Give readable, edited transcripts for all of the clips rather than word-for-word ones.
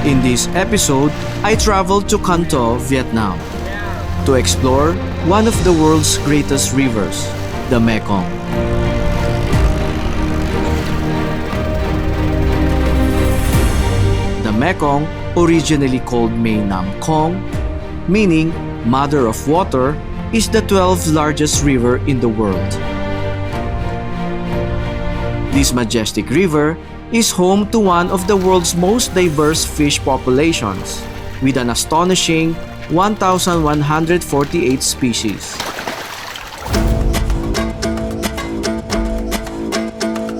In this episode, I traveled to Can Tho, Vietnam, to explore one of the world's greatest rivers, the Mekong. The Mekong, originally called Mei Nam Khong, meaning Mother of Water, is the 12th largest river in the world. This majestic river is home to one of the world's most diverse fish populations, with an astonishing 1,148 species.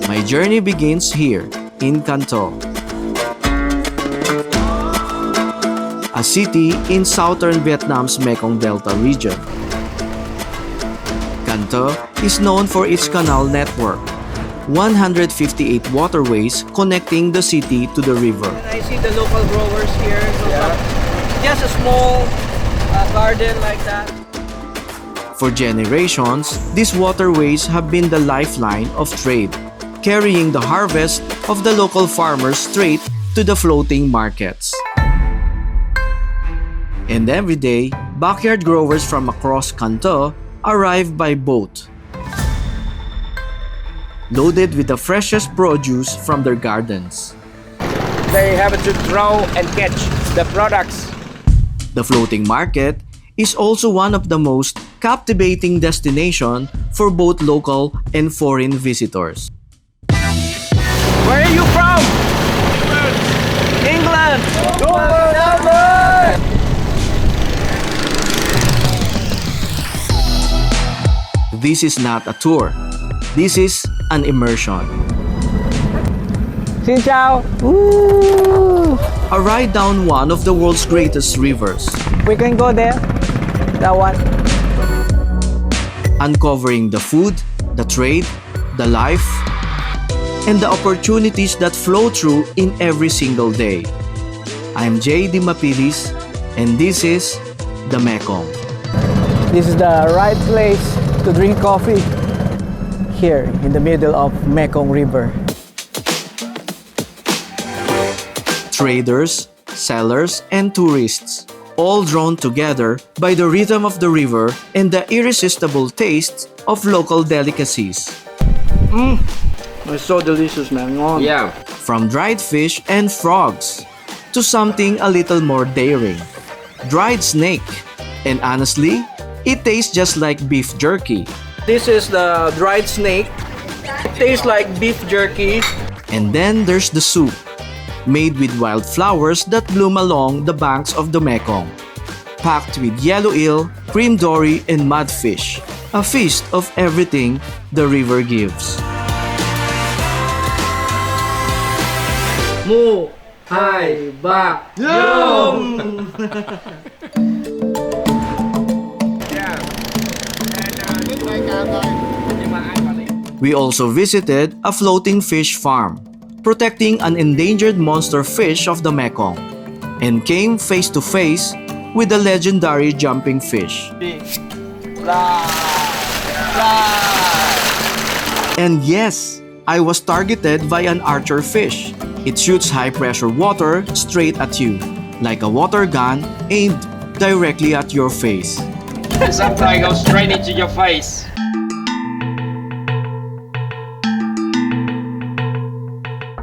My journey begins here in Can Tho, a city in southern Vietnam's Mekong Delta region. Can Tho is known for its canal network, 158 waterways connecting the city to the river. I see the local growers here. So just a small garden like that. For generations, these waterways have been the lifeline of trade, carrying the harvest of the local farmers straight to the floating markets. And every day, backyard growers from across Can Tho arrive by boat, loaded with the freshest produce from their gardens. They have to throw and catch the products. The floating market is also one of the most captivating destinations for both local and foreign visitors. Where are you from? England. This is not a tour. This is an immersion. Xin chào. Ooh. A ride down one of the world's greatest rivers. We can go there. That one. Uncovering the food, the trade, the life, and the opportunities that flow through in every single day. I'm J.D. Mapilis, and this is the Mekong. This is the right place to drink coffee. Here in the middle of Mekong River. Traders, sellers, and tourists, all drawn together by the rhythm of the river and the irresistible taste of local delicacies. It's so delicious, man. Yeah. From dried fish and frogs to something a little more daring, dried snake. And honestly, it tastes just like beef jerky. This is the dried snake. It tastes like beef jerky. And then there's the soup, made with wildflowers that bloom along the banks of the Mekong, packed with yellow eel, cream dory, and mudfish, a feast of everything the river gives. Mu, hai, ba, yum! We also visited a floating fish farm, protecting an endangered monster fish of the Mekong, and came face to face with the legendary jumping fish. And yes, I was targeted by an archer fish. It shoots high-pressure water straight at you, like a water gun aimed directly at your face. Sometimes goes straight into your face.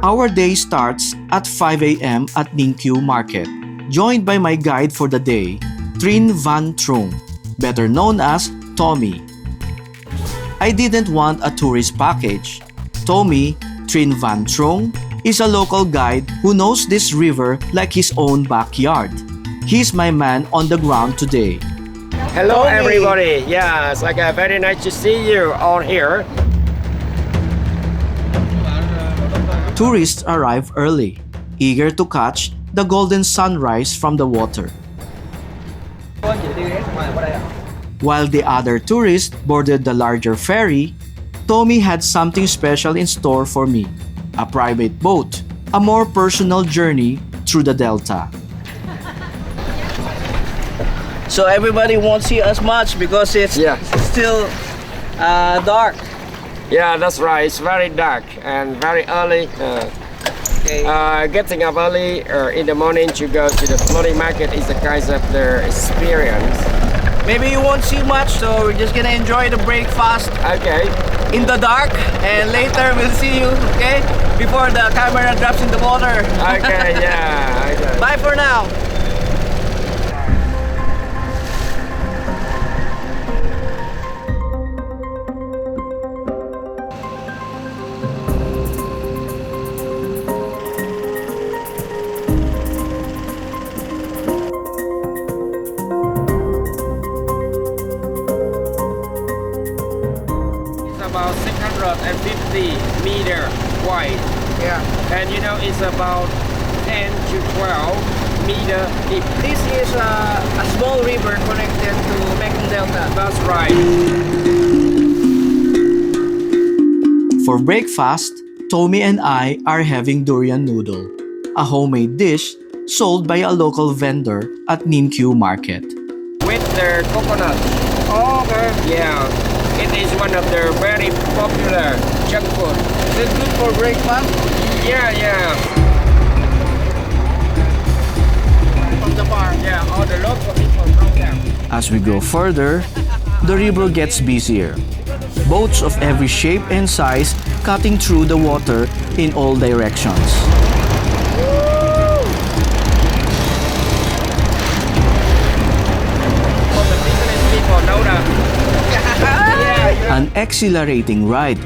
Our day starts at 5 a.m. at Ninh Kieu Market, joined by my guide for the day, Trinh Van Trung, better known as Tommy. I didn't want a tourist package. Tommy, Trinh Van Trung, is a local guide who knows this river like his own backyard. He's my man on the ground today. Hello everybody. Yeah, it's like very nice to see you all here. Tourists arrive early, eager to catch the golden sunrise from the water. While the other tourists boarded the larger ferry, Tommy had something special in store for me. A private boat, a more personal journey through the Delta. So everybody won't see us much because it's still dark. Yeah, that's right. It's very dark and very early. Okay. Getting up early in the morning to go to the floating market is a kind of their experience. Maybe you won't see much, so we're just gonna enjoy the breakfast Okay. in the dark, and later we'll see you, okay? Before the camera drops in the water. Okay, yeah. Okay. Bye for now. It's about 650-meter wide. Yeah. And you know, it's about 10 to 12 meter deep. This is a small river connected to Mekong Delta. That's right. For breakfast, Tommy and I are having durian noodle, a homemade dish sold by a local vendor at Ningqiu Market. With the coconut. Oh, okay. Yeah. It is one of their very popular junk food. Is it good for breakfast? Yeah, yeah. From the farm. Yeah, all the local people know them. As we go further, the river gets busier. Boats of every shape and size cutting through the water in all directions. All the business people know them. Yeah. An exhilarating ride,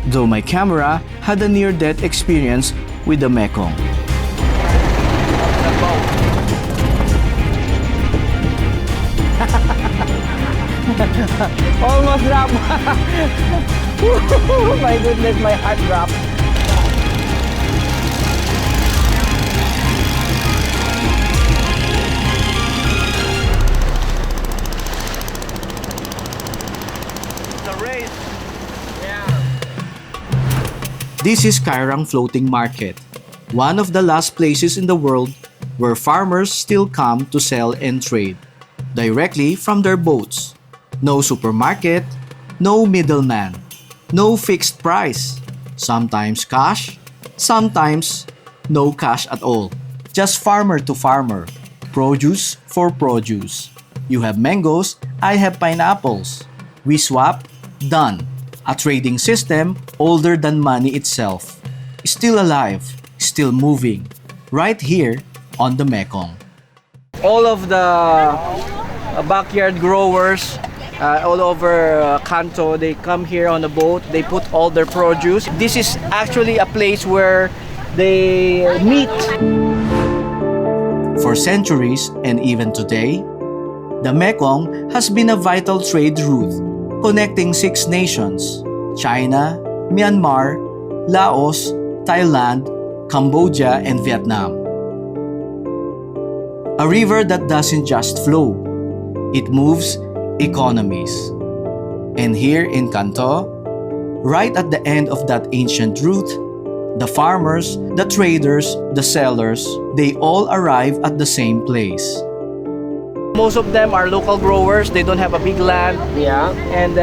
though my camera had a near-death experience with the Mekong. Almost dropped. My goodness, my heart dropped. The race. This is Kairang Floating Market, one of the last places in the world where farmers still come to sell and trade, directly from their boats. No supermarket, no middleman, no fixed price. Sometimes cash, sometimes no cash at all. Just farmer to farmer, produce for produce. You have mangoes, I have pineapples. We swap, done. A trading system older than money itself. Still alive, still moving, right here on the Mekong. All of the backyard growers all over Can Tho, they come here on a boat, they put all their produce. This is actually a place where they meet. For centuries and even today, the Mekong has been a vital trade route connecting 6 nations: China, Myanmar, Laos, Thailand, Cambodia, and Vietnam. A river that doesn't just flow, it moves economies. And here in Can Tho, right at the end of that ancient route, the farmers, the traders, the sellers, they all arrive at the same place. Most of them are local growers, they don't have a big land, Yeah. and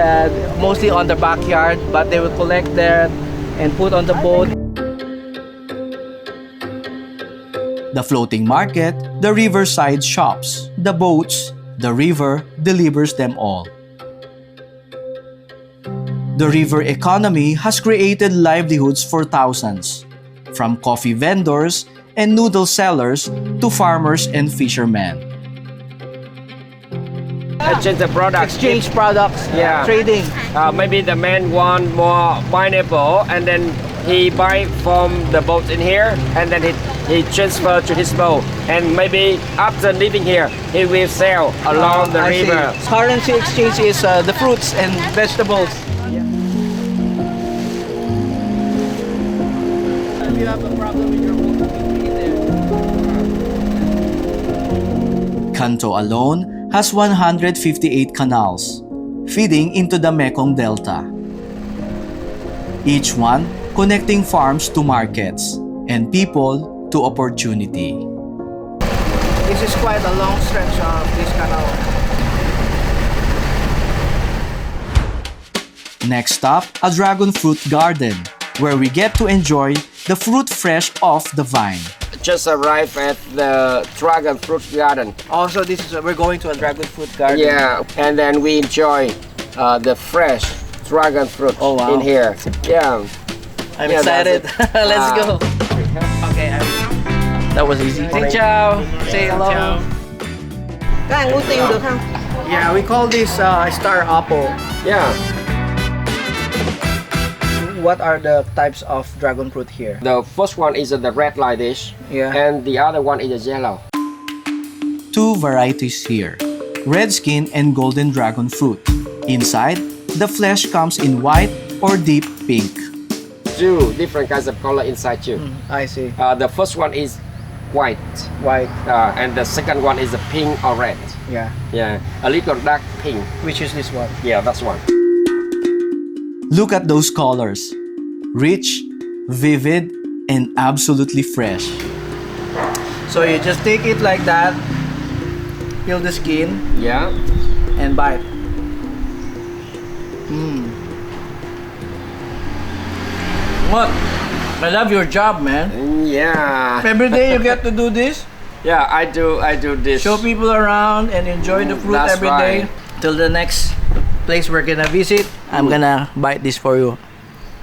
mostly on the backyard, but they will collect there and put on the boat. The floating market, the riverside shops, the boats, the river delivers them all. The river economy has created livelihoods for thousands, from coffee vendors and noodle sellers to farmers and fishermen. Exchange the products. Exchange products, Yeah. trading. Maybe the man want more pineapple, and then he buy from the boat in here, and then he transfer to his boat. And maybe after living here, he will sell along the I see. river. Currency exchange is the fruits and vegetables. If you have a problem with your boat, you can there. Can Tho alone has 158 canals, feeding into the Mekong Delta. Each one connecting farms to markets and people to opportunity. This is quite a long stretch of this canal. Next stop, a dragon fruit garden, where we get to enjoy the fruit fresh off the vine. Just arrived at the dragon fruit garden. Also, this is we're going to a dragon fruit garden. Yeah, and then we enjoy the fresh dragon fruit Oh, wow. in here. Yeah. I'm Yeah, excited. that's it. Let's go. Okay, that was easy. Say ciao. Say hello. Các anh ưu tiêu được không? Yeah, we call this star apple. Yeah. What are the types of dragon fruit here? The first one is the red like this. Yeah. And the other one is the yellow. Two varieties here, red skin and golden dragon fruit. Inside, the flesh comes in white or deep pink. Two different kinds of color inside too. I see. The first one is white. White. And the second one is a pink or red. Yeah. Yeah, a little dark pink. Which is this one? Yeah, that's one. Look at those colors. Rich, vivid, and absolutely fresh. So you just take it like that, peel the skin, Yeah. and bite. What? I love your job, man. Yeah. Every day you get to do this. Yeah, I do this. Show people around and enjoy the fruit That's every day. right. Till the next place we're gonna visit, I'm gonna bite this for you.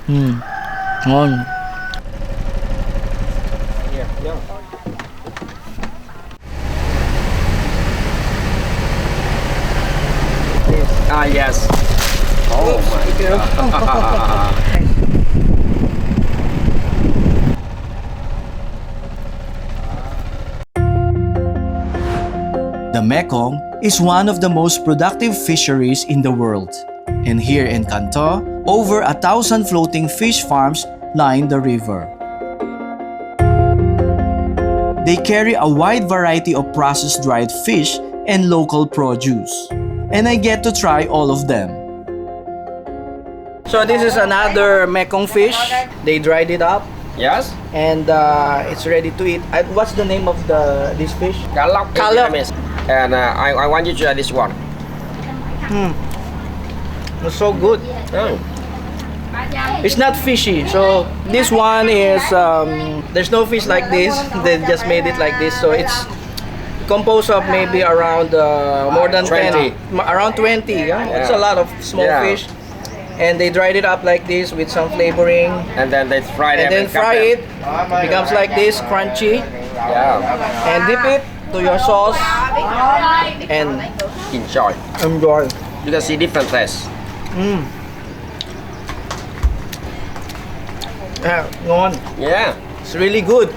Ngon. Yeah, yeah. Ah, yes. Oh my god. The Mekong is one of the most productive fisheries in the world. And here in Can Tho, over 1,000 floating fish farms line the river. They carry a wide variety of processed dried fish and local produce. And I get to try all of them. So this is another Mekong fish. They dried it up Yes? and it's ready to eat. What's the name of this fish? Kalok. Kalok. Vietnamese. And I want you to try this one. It's so good. Oh. It's not fishy. So this one is there's no fish like this. They just made it like this. So it's composed of maybe around more than 20. 10, around 20. Yeah? It's a Yeah. lot of small Yeah. fish, and they dried it up like this with some flavoring, And then they fry them and then cut fry them. it. It becomes like this, crunchy, Yeah. and dip it to your sauce and Enjoy. enjoy. You can see different tastes. Ngon. Yeah. It's really good.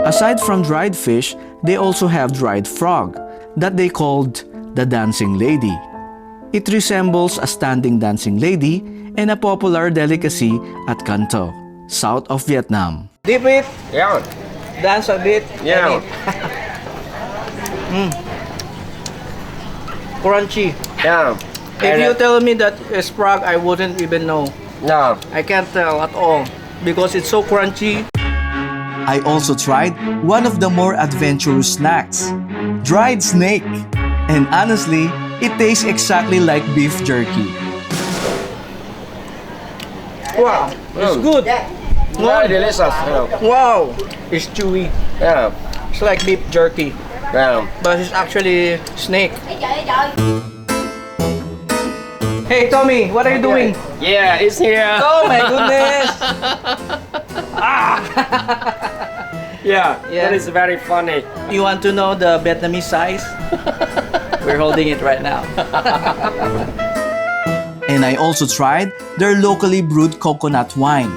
Aside from dried fish, they also have dried frog that they called the dancing lady. It resembles a standing dancing lady and a popular delicacy at Can Tho, south of Vietnam. Dip it, Yeah. dance a bit, Yeah. and eat. Crunchy. Yeah. If And, you tell me that it's frog, I wouldn't even know. no. I can't tell at all because it's so crunchy. I also tried one of the more adventurous snacks, dried snake. And honestly, it tastes exactly like beef jerky. Wow, it's good. Very delicious. You know. Wow, it's chewy. Yeah. It's like beef jerky, Yeah. but it's actually snake. Hey Tommy, what are you doing? Yeah, it's here. Oh my goodness! Yeah. Yeah. That is very funny. You want to know the Vietnamese size? We're holding it right now. And I also tried their locally brewed coconut wine.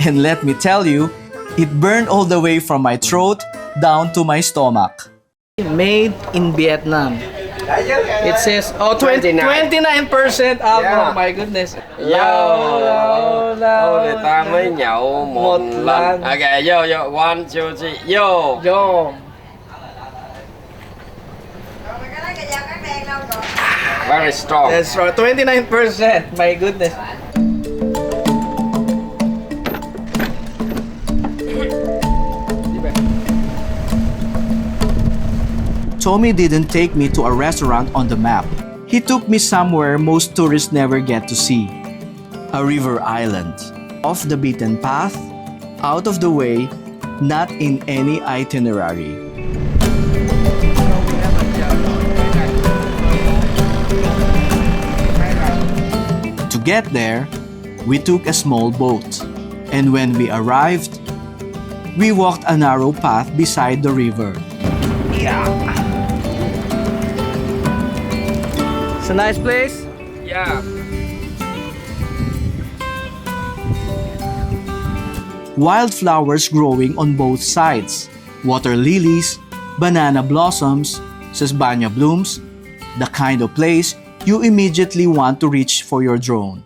And let me tell you, it burned all the way from my throat down to my stomach. Made in Vietnam. It says 29% alcohol. Yeah. My goodness. Yo, người ta mới nhậu một lần. Okay, yo, 1, 2, 3, yo. Yo. Very strong. That's right. 29%. My goodness. Tommy didn't take me to a restaurant on the map. He took me somewhere most tourists never get to see. A river island. Off the beaten path, out of the way, not in any itinerary. To get there, we took a small boat, and when we arrived, we walked a narrow path beside the river. It's a nice place. Yeah. Wildflowers growing on both sides, water lilies, banana blossoms, sesbania blooms, the kind of place you immediately want to reach for your drone.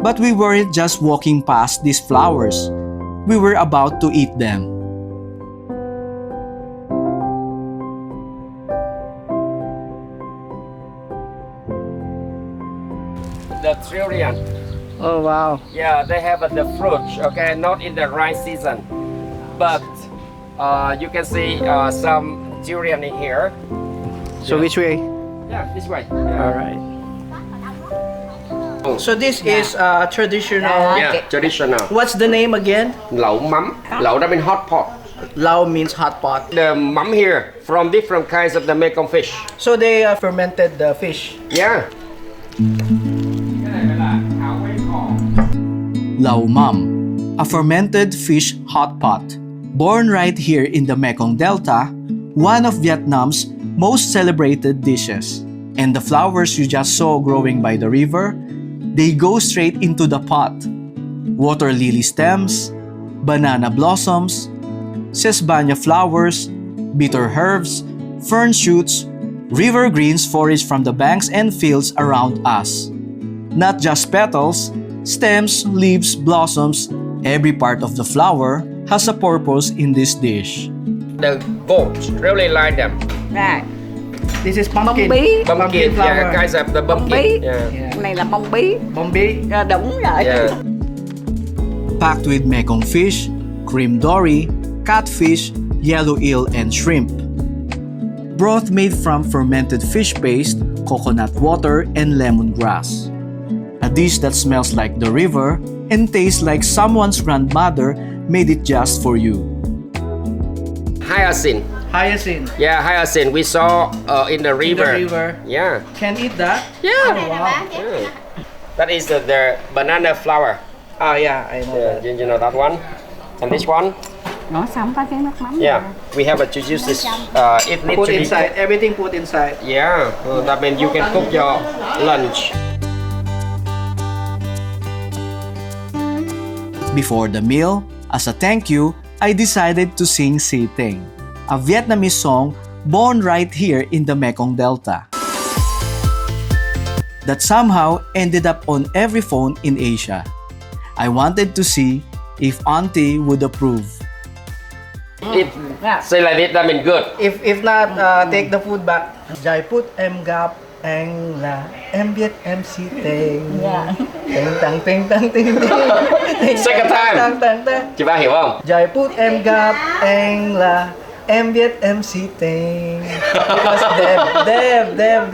But we weren't just walking past these flowers, we were about to eat them. The trillion. Oh wow. Yeah, they have the fruit, okay, not in the right season. But you can see some durian in here. So which way? Yeah, this way. All right. So this is traditional. Yeah, traditional. What's the name again? Lẩu mắm. Lẩu that means hot pot. Lao means hot pot. The mắm here from different kinds of the Mekong fish. So they fermented the fish. Yeah. Lau Mam, a fermented fish hot pot. Born right here in the Mekong Delta, one of Vietnam's most celebrated dishes. And the flowers you just saw growing by the river, they go straight into the pot. Water lily stems, banana blossoms, sesbania flowers, bitter herbs, fern shoots, river greens forage from the banks and fields around us. Not just petals, stems, leaves, blossoms, every part of the flower has a purpose in this dish. The goats really like them. Này, This is pumpkin. bông bí, Pumpkin, flower. yeah, guys have the bông bí. pumpkin. Yeah. Yeah. Này là bông bí. Bông bí. Đúng rồi. Yeah. Packed with Mekong fish, cream dory, catfish, yellow eel, and shrimp. Broth made from fermented fish paste, coconut water, and lemongrass. A dish that smells like the river and tastes like someone's grandmother made it just for you. Hyacinth. Hyacinth. Yeah, hyacinth. We saw in the river. river. Yeah. Can eat that? Yeah. Oh, wow. Yeah. That is the banana flower. Oh yeah, I know Yeah, that. you know that one. And this one. Nó xong có cái nước mắm. Yeah. We have to use this. It needs Put to be inside. cooked. Everything put inside. Yeah. That means you can cook your lunch. Before the meal, as a thank you, I decided to sing Si Ting, a Vietnamese song born right here in the Mekong Delta. That somehow ended up on every phone in Asia. I wanted to see if Auntie would approve. It say like this, that means good. If not, take the food back. Jai put em gặp anh là em biết em si tình. Dạ. Tình tăng tình tăng tình tình. Second time. Tăng tăng tăng. Chị ba hiểu không? Jai put em gặp anh là em biết em si tình. Because đẹp. Đẹp.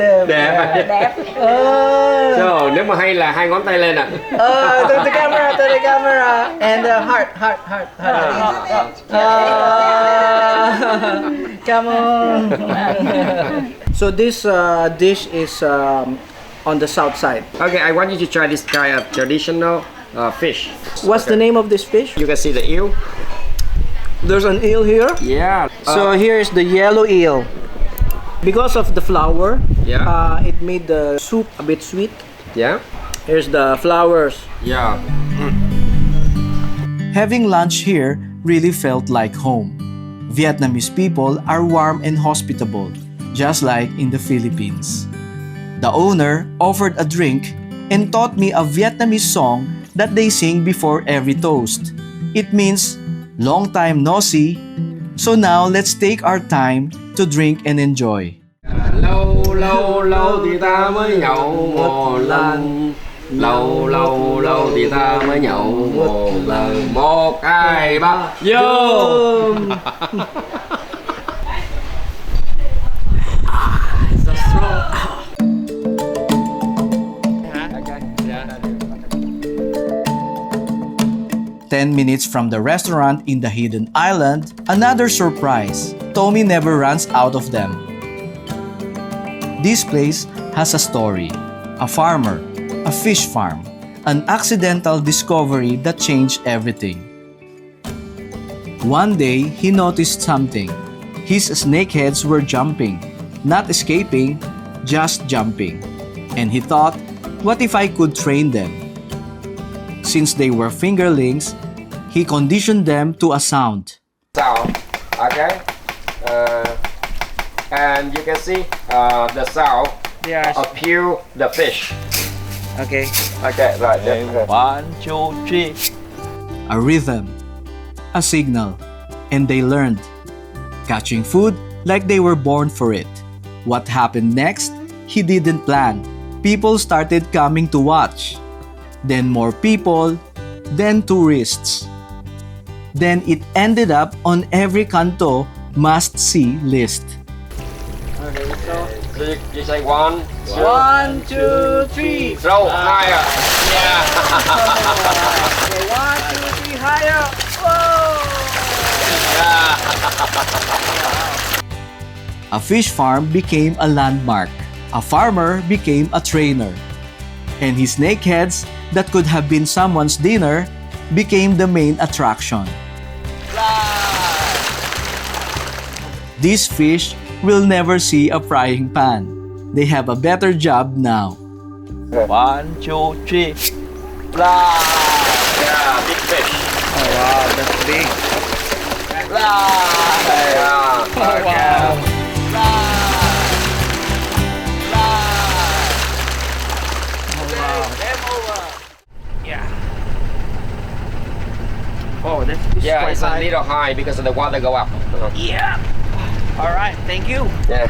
Đẹp. Oh. Nếu mà hay là hai ngón tay lên ạ. To the camera. And heart. Come on. So this dish is on the south side. Okay, I want you to try this kind of traditional fish. What's the name of this fish? You can see the eel. There's an eel here. Yeah. So here's the yellow eel. Because of the flour, Yeah. it made the soup a bit sweet. Yeah. Here's the flowers. Yeah. Having lunch here really felt like home. Vietnamese people are warm and hospitable, just like in the Philippines. The owner offered a drink and taught me a Vietnamese song that they sing before every toast. It means, long time no see, so now let's take our time to drink and enjoy. Lâu thì ta mới nhậu một lần. Lâu thì ta mới nhậu một lần. 1, 2, 3, vô! 10 minutes from the restaurant in the hidden island, another surprise. Tommy never runs out of them. This place has a story. A farmer, a fish farm, an accidental discovery that changed everything. One day, he noticed something. His snakeheads were jumping, not escaping, just jumping. And he thought, what if I could train them? Since they were fingerlings, he conditioned them to a sound. Sound, okay? And you can see the sound appeal the fish. Okay. Okay, right. Okay. 1, 2, 3. A rhythm, a signal, and they learned. Catching food like they were born for it. What happened next? He didn't plan. People started coming to watch. Then more people, then tourists. Then it ended up on every Can Tho must-see list. Okay, so you say 1, 2, 1, 2, 3. throw higher. Yeah. Okay, 1, 2, 3, higher. Whoa! A fish farm became a landmark. A farmer became a trainer. And his snakeheads that could have been someone's dinner became the main attraction. These fish will never see a frying pan. They have a better job now. 1, 2, 3. Yeah, big fish. Oh wow, that's big. Yeah. Oh wow. Oh, this is Yeah, quite it's a high. little high because of the water go up. Yeah. All right, thank you. Yeah.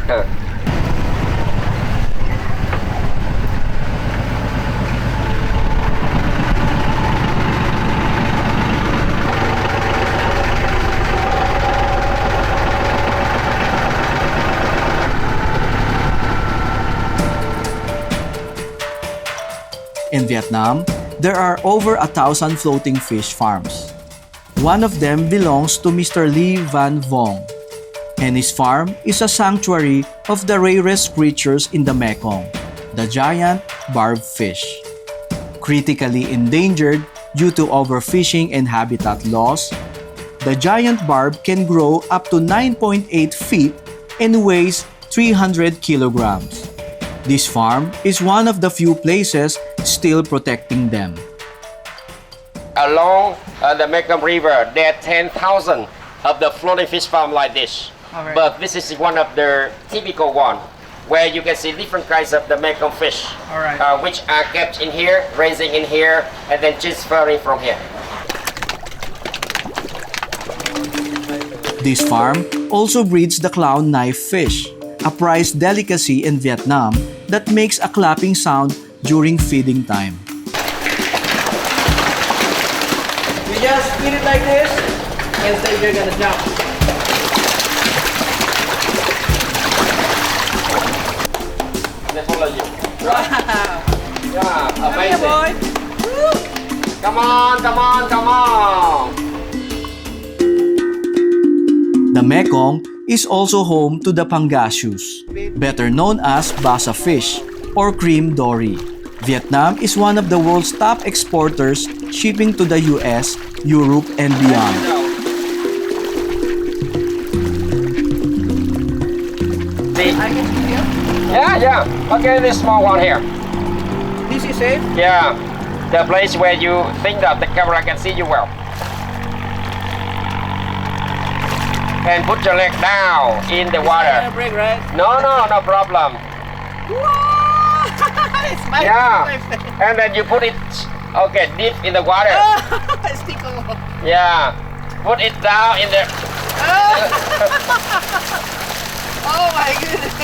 In Vietnam, there are over 1,000 floating fish farms. One of them belongs to Mr. Lee Van Vong, and his farm is a sanctuary of the rarest creatures in the Mekong, the giant barb fish. Critically endangered due to overfishing and habitat loss, the giant barb can grow up to 9.8 feet and weighs 300 kilograms. This farm is one of the few places still protecting them. Along the Mekong River, there are 10,000 of the floating fish farm like this. Alright. But this is one of the typical one, where you can see different kinds of the Mekong fish, Alright. which are kept in here, raising in here, and then transferring from here. This farm also breeds the clown knife fish, a prized delicacy in Vietnam that makes a clapping sound during feeding time. You just feed it like this, and say you're gonna jump. They follow you. Wow. Yeah, Come here, amazing. boy. Woo. Come on, come on, come on. The Mekong is also home to the pangasius, better known as Basa fish or cream dory. Vietnam is one of the world's top exporters, shipping to the US, Europe, and beyond. See? I can see you. Yeah. Okay, this small one here. This is safe. Yeah, the place where you think that the camera can see you well. And put your leg down in the water. Break, right? No, no problem. It's my Yeah, and then you put it, okay, deep in the water. It's tickle. Yeah, put it down in the. Oh my goodness.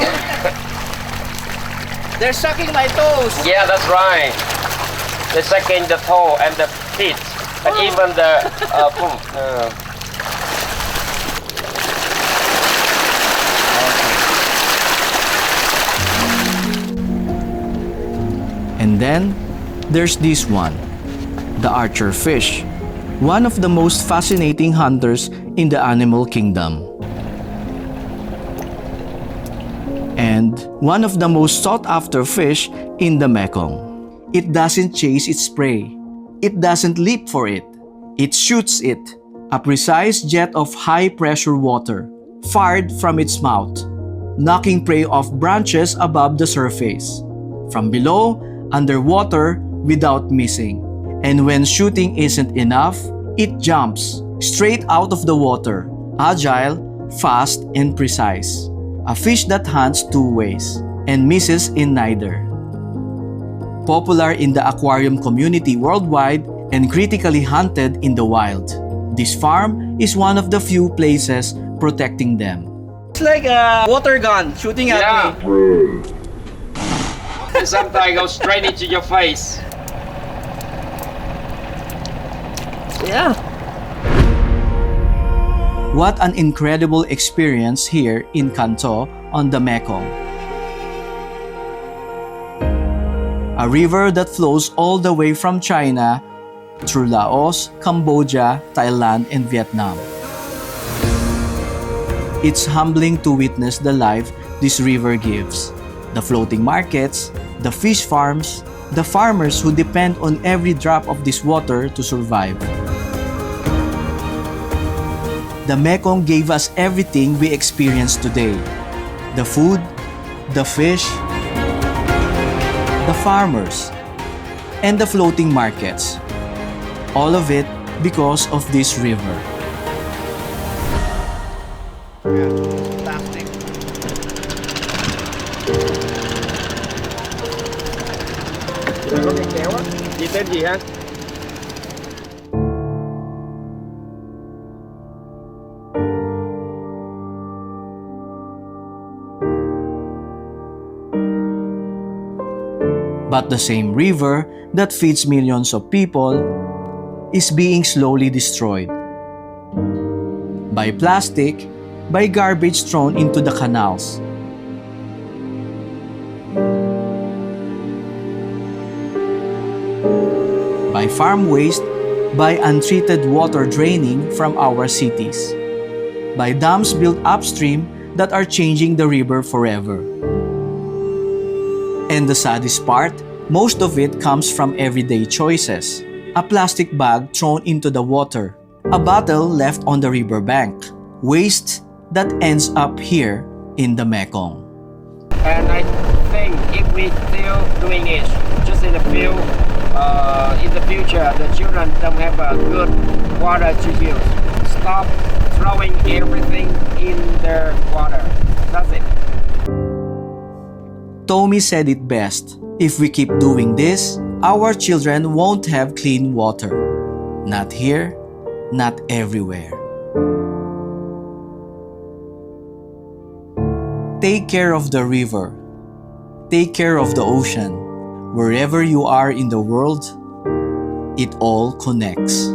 They're sucking my toes. Yeah, that's right. They're sucking the toe and the feet, and even the boom. And then, there's this one, the archer fish, one of the most fascinating hunters in the animal kingdom. And one of the most sought-after fish in the Mekong. It doesn't chase its prey. It doesn't leap for it. It shoots it. A precise jet of high-pressure water fired from its mouth, knocking prey off branches above the surface. From below, underwater, without missing. And when shooting isn't enough, it jumps straight out of the water, agile, fast, and precise. A fish that hunts two ways and misses in neither. Popular in the aquarium community worldwide and critically hunted in the wild, this farm is one of the few places protecting them. It's like a water gun shooting at me. And sometimes go straight into your face. Yeah. What an incredible experience here in Can Tho on the Mekong. A river that flows all the way from China through Laos, Cambodia, Thailand, and Vietnam. It's humbling to witness the life this river gives. The floating markets, the fish farms, the farmers who depend on every drop of this water to survive. The Mekong gave us everything we experience today. The food, the fish, the farmers, and the floating markets. All of it because of this river. Plastic. Có cái kéo á, chị tên gì ha? But the same river that feeds millions of people is being slowly destroyed. By plastic, by garbage thrown into the canals. By farm waste, by untreated water draining from our cities. By dams built upstream that are changing the river forever. And the saddest part, most of it comes from everyday choices. A plastic bag thrown into the water, a bottle left on the riverbank, waste that ends up here in the Mekong. And I think if we still doing it, just in the future, the children don't have a good water to use. Stop throwing everything in the water. That's it. Tommy said it best. If we keep doing this, our children won't have clean water. Not here, not everywhere. Take care of the river. Take care of the ocean. Wherever you are in the world, it all connects.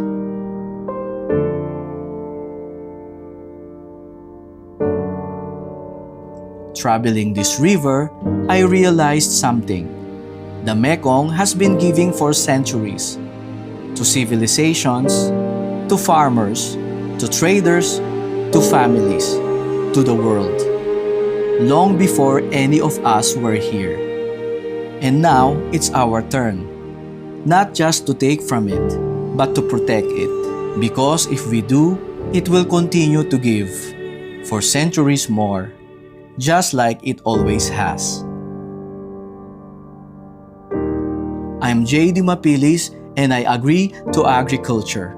Traveling this river, I realized something. The Mekong has been giving for centuries. To civilizations, to farmers, to traders, to families, to the world. Long before any of us were here. And now, it's our turn. Not just to take from it, but to protect it. Because if we do, it will continue to give for centuries more. Just like it always has. I'm J.D. Mapilis and I agree to agriculture.